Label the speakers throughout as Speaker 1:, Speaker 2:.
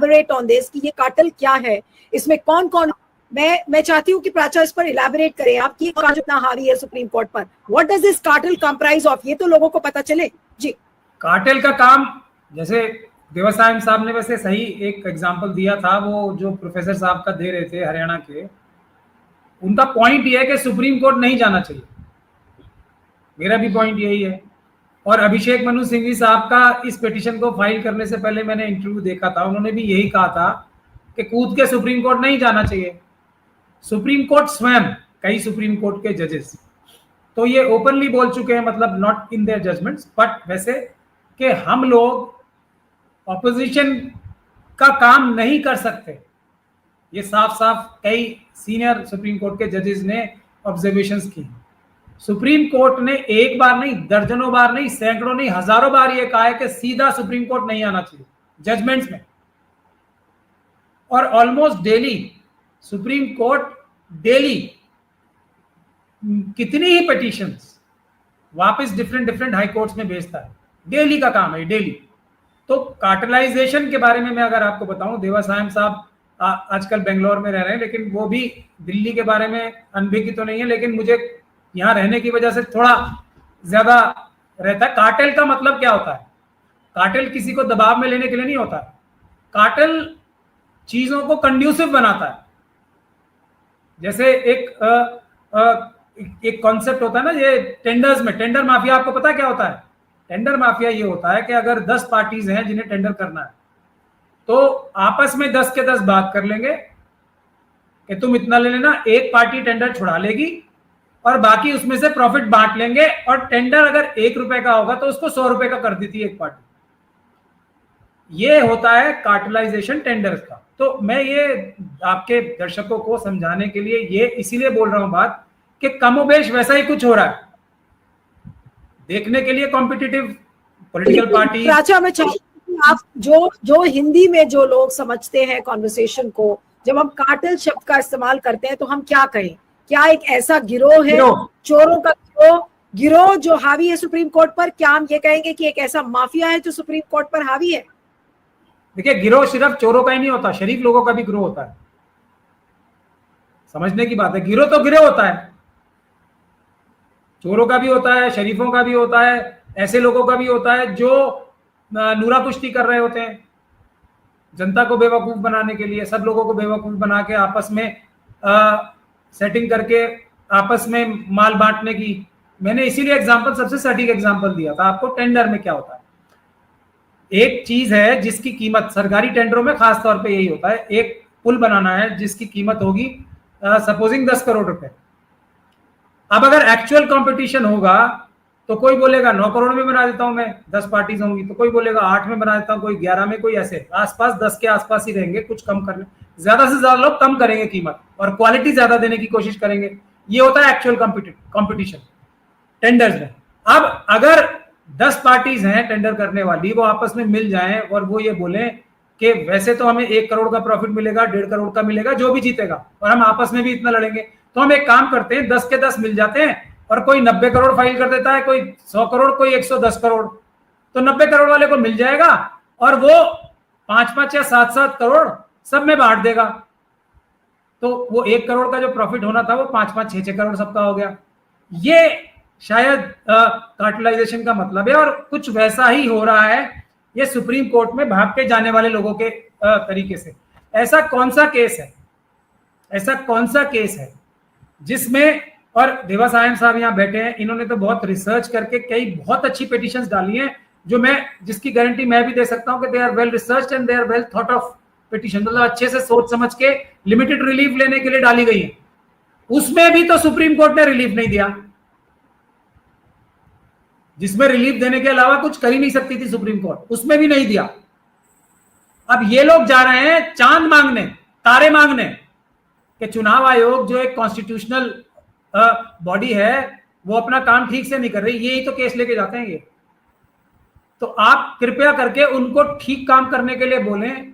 Speaker 1: Elaborate on this कि ये cartel क्या है, इसमें कौन कौन, मैं चाहती हूँ कि प्राचा इस पर इलैबोरेट करें आप कि कार्टेल जितना हावी है सुप्रीम कोर्ट पर, what does this cartel comprise of, ये तो लोगों को पता चले जी।
Speaker 2: कार्टेल का काम, जैसे देवासायम साहब ने वैसे सही एक एग्जांपल दिया था, वो जो प्रोफेसर साहब का दे रहे थे हरियाणा के, उनका पॉइंट ये है कि सुप्रीम कोर्ट नहीं जाना चाहिए, मेरा भी पॉइंट यही है। और अभिषेक मनु सिंघवी साहब का इस पिटीशन को फाइल करने से पहले मैंने इंटरव्यू देखा था, उन्होंने भी यही कहा था कि कूद के सुप्रीम कोर्ट नहीं जाना चाहिए। सुप्रीम कोर्ट स्वयं, कई सुप्रीम कोर्ट के जजेस तो ये ओपनली बोल चुके हैं, मतलब not in their judgments but वैसे कि हम लोग ऑपोजिशन का काम नहीं कर सकते, ये साफ साफ कई सीनियर सुप्रीम कोर्ट के जजेस ने ऑब्जर्वेशंस की। सुप्रीम कोर्ट ने एक बार नहीं, दर्जनों बार नहीं, सैकड़ों नहीं, हजारों बार ये कहा है कि सीधा सुप्रीम कोर्ट नहीं आना चाहिए जजमेंट्स में। और almost daily supreme court daily कितनी ही पिटीशंस वापस डिफरेंट हाई कोर्ट्स में भेजता है, डेली का काम है डेली। तो कार्टेलाइजेशन के बारे में मैं अगर आपको बताऊं, देवासायम साहब आजकल बेंगलोर में रह रहे हैं, लेकिन वो भी दिल्ली के बारे में अनभिज्ञ तो नहीं है, लेकिन मुझे यहाँ रहने की वजह से थोड़ा ज्यादा रहता है। कार्टेल का मतलब क्या होता है? कार्टेल किसी को दबाव में लेने के लिए नहीं होता। कार्टेल चीजों को कंड्यूसिव बनाता है। जैसे एक कॉन्सेप्ट होता है ना, ये टेंडर्स में, टेंडर माफिया, आपको पता है क्या होता है? टेंडर माफिया ये होता है कि अगर 10 पार्टीज हैं जिन्हें टेंडर करना है, तो आपस में 10 के 10 बात कर लेंगे कि तुम इतना ले लेना, एक पार्टी टेंडर छुड़ा लेगी और बाकी उसमें से प्रॉफिट बांट लेंगे, और टेंडर अगर 1 रुपए का होगा तो उसको 100 रुपए का कर देती है एक पार्टी। ये होता है कार्टेलाइजेशन टेंडर्स का। तो मैं ये आपके दर्शकों को समझाने के लिए ये इसीलिए बोल रहा हूं बात कि कमोबेश वैसा ही कुछ हो रहा है, देखने के लिए कॉम्पिटिटिव पॉलिटिकल पार्टी।
Speaker 1: प्राचा, मैं चाहती हूं आप जो हिंदी में जो लोग समझते हैं कॉन्वर्सेशन को, जब हम कार्टेल शब्द का इस्तेमाल करते हैं तो हम क्या कहें? क्या एक ऐसा गिरोह है, चोरों का गिरोह जो हावी है सुप्रीम कोर्ट पर? क्या हम ये कहेंगे कि एक ऐसा माफिया है जो सुप्रीम कोर्ट पर हावी है?
Speaker 2: देखिए, गिरोह सिर्फ चोरों का ही नहीं होता, शरीफ लोगों का भी गिरोह होता है। समझने की बात है, गिरोह तो गिरोह होता है, चोरों का भी होता है, शरीफों का भी होता है, ऐसे लोगों का भी होता है जो नूरा कुश्ती कर रहे होते हैं जनता को बेवकूफ बनाने के लिए, सब लोगों को बेवकूफ बना के आपस में सेटिंग करके आपस में माल बांटने की। मैंने इसीलिए एग्जांपल, सबसे सटीक एग्जांपल दिया था आपको। टेंडर में क्या होता है? एक चीज है जिसकी कीमत, सरकारी टेंडरों में खास तौर पे यही होता है, एक पुल बनाना है जिसकी कीमत होगी सपोजिंग 10 करोड़ रुपए। अब अगर एक्चुअल कंपटीशन होगा तो कोई बोलेगा 9 करोड़ में बना देता हूं मैं, 10 पार्टीज होंगी, तो कोई बोलेगा 8 में बना देता हूं, कोई 11 में, कोई ऐसे आसपास 10 के आसपास ही रहेंगे, कुछ कम करने, ज्यादा से ज्यादा लोग कम करेंगे कीमत और क्वालिटी ज्यादा देने की कोशिश करेंगे। ये होता है एक्चुअल कंपटीशन टेंडर्स में। अब अगर 10 पार्टीज हैं टेंडर करने वाली, वो आपस में मिल जाएं और वो ये बोले कि वैसे तो हमें 1 करोड़ का प्रॉफिट मिलेगा, 1.5 करोड़ का मिलेगा, जो भी जीतेगा, और हम आपस में भी इतना लड़ेंगे, तो हम एक काम करते हैं, 10 के 10 मिल जाते हैं, और कोई 90 करोड़ फाइल कर देता है, कोई 100 करोड़, कोई 110 करोड़, तो 90 करोड़ वाले को मिल जाएगा और वो 5-5 या 7-7 करोड़ सब में बांट देगा। तो वो 1 करोड़ का जो प्रॉफिट होना था वो 5-5, 6-6 करोड़ सबका हो गया। ये शायद कार्टेलाइजेशन का मतलब है, और कुछ वैसा ही हो रहा है ये सुप्रीम कोर्ट में भाग के जाने वाले लोगों के तरीके से। ऐसा कौन सा केस है जिसमें, और देवासायम साहब यहाँ बैठे हैं, इन्होंने तो बहुत रिसर्च करके कई बहुत अच्छी पिटीशंस डाली हैं, जिसकी गारंटी मैं भी दे सकता हूं कि they are well researched and they are well thought of petition, मतलब अच्छे से सोच समझ के लिमिटेड रिलीफ लेने के लिए डाली गई है। उसमें भी तो सुप्रीम कोर्ट ने रिलीफ नहीं दिया, जिसमें रिलीफ देने के अलावा कुछ कर ही नहीं सकती थी सुप्रीम कोर्ट, उसमें भी नहीं दिया। अब ये लोग जा रहे हैं चांद मांगने, तारे मांगने, कि चुनाव आयोग जो एक कॉन्स्टिट्यूशनल बॉडी है वो अपना काम ठीक से नहीं कर रही, यही तो केस लेके जाते हैं ये। तो आप कृपया करके उनको ठीक काम करने के लिए बोलें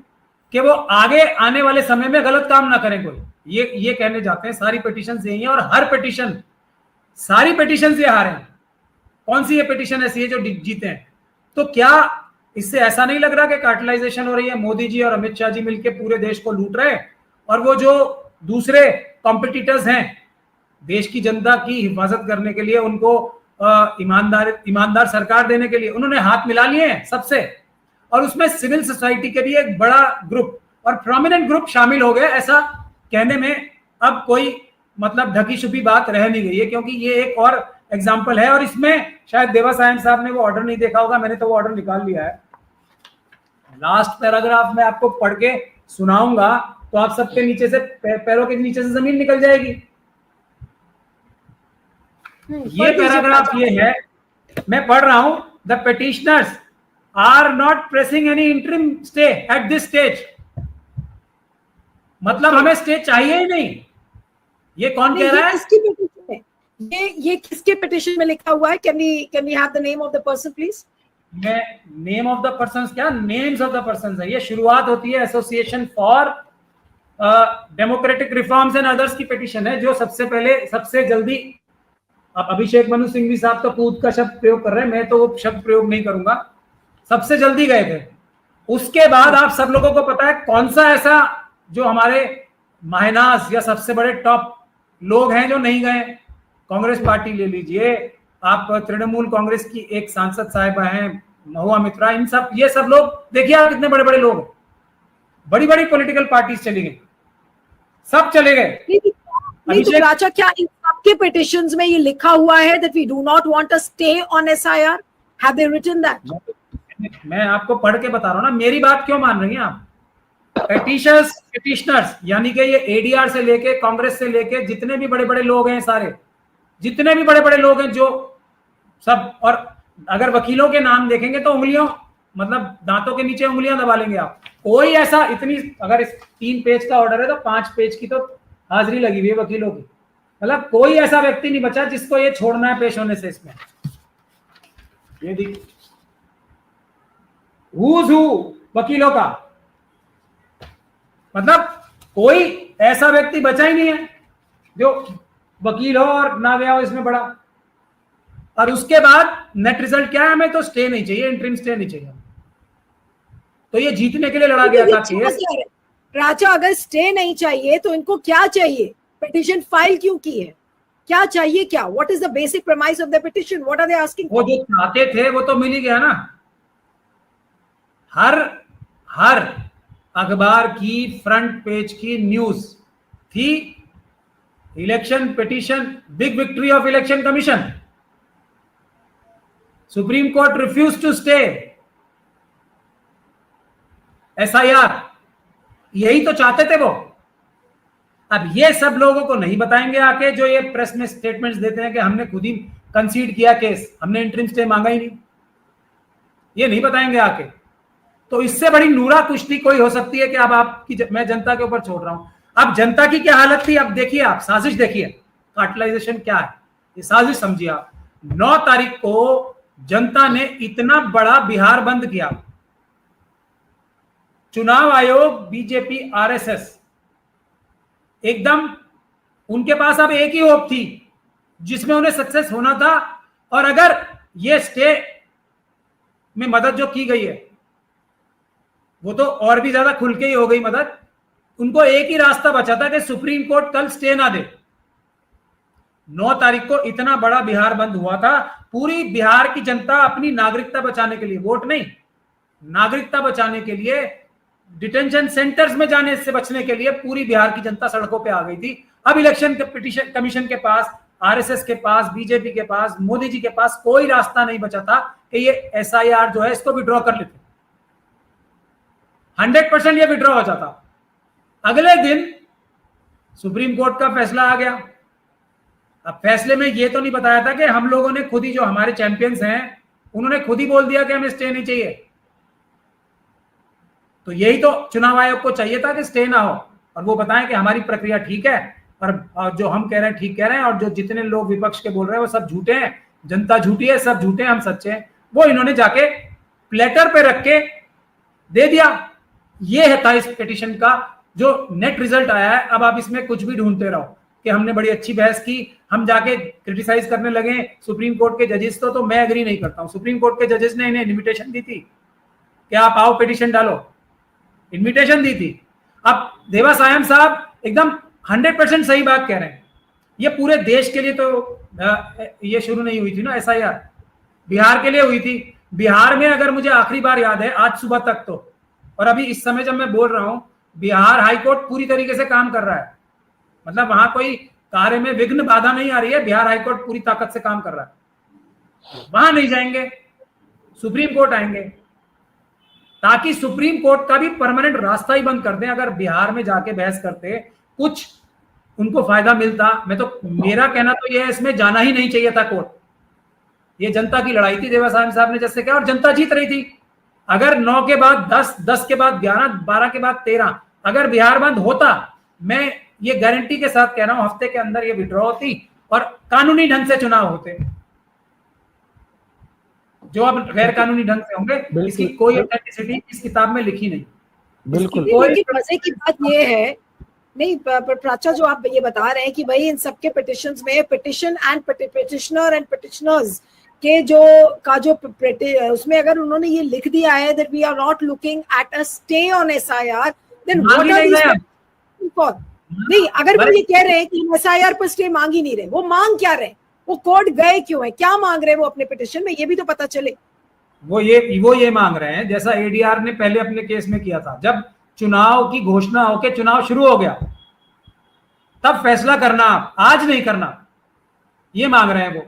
Speaker 2: कि वो आगे आने वाले समय में गलत काम ना करें कोई, ये कहने जाते हैं। सारी पिटीशन यही है, और सारी पिटीशन ये हारे हैं। कौन सी ये पिटीशन ऐसी है जो जीते हैं? तो क्या इससे ऐसा नहीं लग रहा कि कार्टलाइजेशन हो रही है, मोदी जी और अमित शाह जी मिलकर पूरे देश को लूट रहे हैं, और वो जो दूसरे कॉम्पिटिटर्स हैं देश की जनता की हिफाजत करने के लिए, उनको ईमानदार सरकार देने के लिए उन्होंने हाथ मिला लिए हैं सबसे, और उसमें सिविल सोसाइटी के भी एक बड़ा ग्रुप और प्रोमिनेंट ग्रुप शामिल हो गए। ऐसा कहने में अब कोई मतलब ढकी छुपी बात रह नहीं गई है, क्योंकि ये एक और एग्जाम्पल है। और इसमें शायद देवासायन साहब ने वो ऑर्डर नहीं देखा होगा, मैंने तो वो ऑर्डर निकाल लिया है। लास्ट पैराग्राफ में आपको पढ़ के सुनाऊंगा तो आप सबके नीचे से पैरों के नीचे से जमीन निकल जाएगी। ये पैराग्राफ ये है, मैं पढ़ रहा हूं। The petitioners are not pressing any interim stay at this stage. मतलब हमें स्टे चाहिए ही नहीं। ये कौन कह रहा है?
Speaker 1: किसकी पिटीशन है? ये किसके पिटीशन में लिखा हुआ है? Can we have the name of the person please?
Speaker 2: मैं नेम ऑफ द पर्सन क्या, नेम्स ऑफ द पर्सन है। ये शुरुआत होती है association for democratic reforms and others की पिटीशन है, जो सबसे पहले सबसे जल्दी, अब अभिषेक मनु सिंघवी साहब तो कूद का शब्द प्रयोग कर रहे हैं, मैं तो वो शब्द प्रयोग नहीं करूंगा, सबसे जल्दी गए थे। उसके बाद आप सब लोगों को पता है कौन सा ऐसा जो हमारे माहिनास या सबसे बड़े टॉप लोग हैं जो नहीं गए। कांग्रेस पार्टी ले लीजिए आप, तृणमूल कांग्रेस की एक सांसद साहिबा हैं महुआ मित्रा, इन सब, ये सब लोग देखिए आप कितने बड़े बड़े लोग, बड़ी बड़ी पॉलिटिकल पार्टीज चली गई, सब चले गए।
Speaker 1: नहीं तो राजा, क्या इन सबके पिटिशंस में ये लिखा हुआ है that we do not want a stay on SIR? Have they written that?
Speaker 2: मैं आपको पढ़ के बता रहा हूँ ना, मेरी बात क्यों मान रही हैं आप? पिटिशनर्स यानी कि ये एडीआर से लेके कांग्रेस से लेके जितने भी बड़े बड़े लोग हैं, सारे जितने भी बड़े बड़े लोग हैं जो सब, और अगर वकीलों के नाम देखेंगे तो उंगलियों मतलब दांतों के नीचे उंगलियां दबा लेंगे आप। कोई ऐसा, इतनी, अगर इस 3 पेज का ऑर्डर है तो 5 पेज की तो हाजिरी लगी हुई है वकीलों की। मतलब कोई ऐसा व्यक्ति नहीं बचा जिसको ये छोड़ना है पेश होने से। इसमें ये देखिए who's who वकीलों का, मतलब कोई ऐसा व्यक्ति बचा ही नहीं है जो वकील हो और ना गया हो इसमें बड़ा। और उसके बाद नेट रिजल्ट क्या है? हमें तो स्टे नहीं चाहिए, इंटरिम स्टे नहीं चाहिए। तो ये जीतने के लिए लड़ा गया था केस।
Speaker 1: राजा, अगर स्टे नहीं चाहिए तो इनको क्या चाहिए? पिटीशन फाइल क्यों की है? क्या चाहिए? क्या, what is the basic premise of the petition? What are they asking?
Speaker 2: वो जो चाहते थे वो तो मिल ही गया ना। हर अखबार की फ्रंट पेज की न्यूज थी election petition, big victory of election commission, supreme court refuse to stay SIR। यही तो चाहते थे वो। अब ये सब लोगों को नहीं बताएंगे आके, जो ये प्रेस में स्टेटमेंट्स देते हैं कि हमने खुद ही कंसीड किया केस, हमने इंटरिम स्टे मांगा ही नहीं, ये नहीं बताएंगे आके। तो इससे बड़ी नूरा कुश्ती कोई हो सकती है कि अब आपकी, मैं जनता के ऊपर छोड़ रहा हूं। अब जनता की क्या हालत थी, अब देखिए आप, साजिश देखिए, कार्टलाइजेशन क्या है, ये साजिश समझिए आप। 9 तारीख को जनता ने इतना बड़ा बिहार बंद किया, चुनाव आयोग, बीजेपी, RSS एकदम उनके पास अब एक ही होप थी जिसमें उन्हें सक्सेस होना था। और अगर ये स्टे में मदद जो की गई है वो तो और भी ज्यादा खुल के ही हो गई मदद। उनको एक ही रास्ता बचा था कि सुप्रीम कोर्ट कल स्टे ना दे। 9 तारीख को इतना बड़ा बिहार बंद हुआ था, पूरी बिहार की जनता अपनी नागरिकता बचाने के लिए, वोट नहीं, नागरिकता बचाने के लिए, डिटेंशन सेंटर्स में जाने से बचने के लिए पूरी बिहार की जनता सड़कों पे आ गई थी। अब इलेक्शन पिटीशन कमीशन के पास, RSS के पास, बीजेपी के पास, मोदी जी के पास कोई रास्ता नहीं बचा था कि ये SIR जो है इसको विड्रॉ कर लेते। 100% ये विड्रॉ हो जाता। अगले दिन सुप्रीम कोर्ट का फैसला आ गया। अब फैसले में ये तो नहीं बताया था कि हम लोगों ने खुद ही, जो हमारे चैंपियंस हैं उन्होंने खुद ही बोल दिया कि हमें स्टे नहीं चाहिए। तो यही तो चुनाव आयोग को चाहिए था कि स्टे ना हो, और वो बताएं कि हमारी प्रक्रिया ठीक है, और जो हम कह रहे हैं ठीक कह रहे हैं, और जो जितने लोग विपक्ष के बोल रहे हैं वो सब झूठे हैं, जनता झूठी है, सब झूठे हैं, हम सच्चे हैं। वो इन्होंने जाके प्लेटर पे रख के दे दिया। ये है था इस पिटीशन का जो नेट रिजल्ट आया है। अब आप इसमें कुछ भी ढूंढते रहो कि हमने बड़ी अच्छी बहस की, हम जाके क्रिटिसाइज करने लगे सुप्रीम कोर्ट के जजेस तो मैं एग्री नहीं करता हूं। सुप्रीम कोर्ट के जजेस ने इन्हें इन्विटेशन दी थी कि आप आओ पिटिशन डालो, इनविटेशन दी थी। अब देवासायम साहब एकदम 100% सही बात कह रहे हैं। ये पूरे देश के लिए तो ये शुरू नहीं हुई थी ना एसआईआर, बिहार के लिए हुई थी। बिहार में अगर मुझे आखिरी बार याद है आज सुबह तक तो, और अभी इस समय जब मैं बोल रहा हूं, बिहार हाईकोर्ट पूरी तरीके से काम कर रहा है, मतलब वहां कोई कार्य में विघ्न बाधा नहीं आ रही है। बिहार हाईकोर्ट पूरी ताकत से काम कर रहा है। वहां नहीं जाएंगे, सुप्रीम कोर्ट आएंगे, ताकि सुप्रीम कोर्ट का भी परमानेंट रास्ता ही बंद कर दें। अगर बिहार में जाके बहस करते कुछ उनको फायदा मिलता, मैं तो, मेरा कहना तो यह है इसमें जाना ही नहीं चाहिए था कोर्ट। ये जनता की लड़ाई थी, देवासायम साहब ने जैसे कहा, और जनता जीत रही थी। अगर 9 के बाद 10, 10 के बाद 11, 12 के बाद 13 अगर बिहार बंद होता, मैं ये गारंटी के साथ कह रहा हूं हफ्ते के अंदर ये विड्रॉ होती और कानूनी ढंग से चुनाव होते। जो अब गैर कानूनी ढंग से होंगे, इसकी कोई ऑथेंटिसिटी इस किताब में लिखी नहीं।
Speaker 3: बिल्कुल।
Speaker 1: लेकिन मजे की बात ये है, नहीं प्राचा, जो आप ये बता रहे हैं कि भाई इन सबके पिटिशंस में petition and petitioner and petitioners के जो उसमें अगर उन्होंने ये लिख दिया है that we are not looking at a stay on SIR, then what are these for? नहीं, अगर वो ये कह रहे हैं कि हम SIR पर स्टे मांग ही नहीं रहे, वो मांग क्या रहे, वो कोर्ट गए क्यों है, क्या मांग रहे हैं वो अपने पिटिशन में, ये भी तो पता चले।
Speaker 2: वो ये मांग रहे हैं जैसा ADR ने पहले अपने केस में किया था, जब चुनाव की घोषणा होके चुनाव शुरू हो गया तब फैसला करना, आज नहीं करना, ये मांग रहे हैं वो।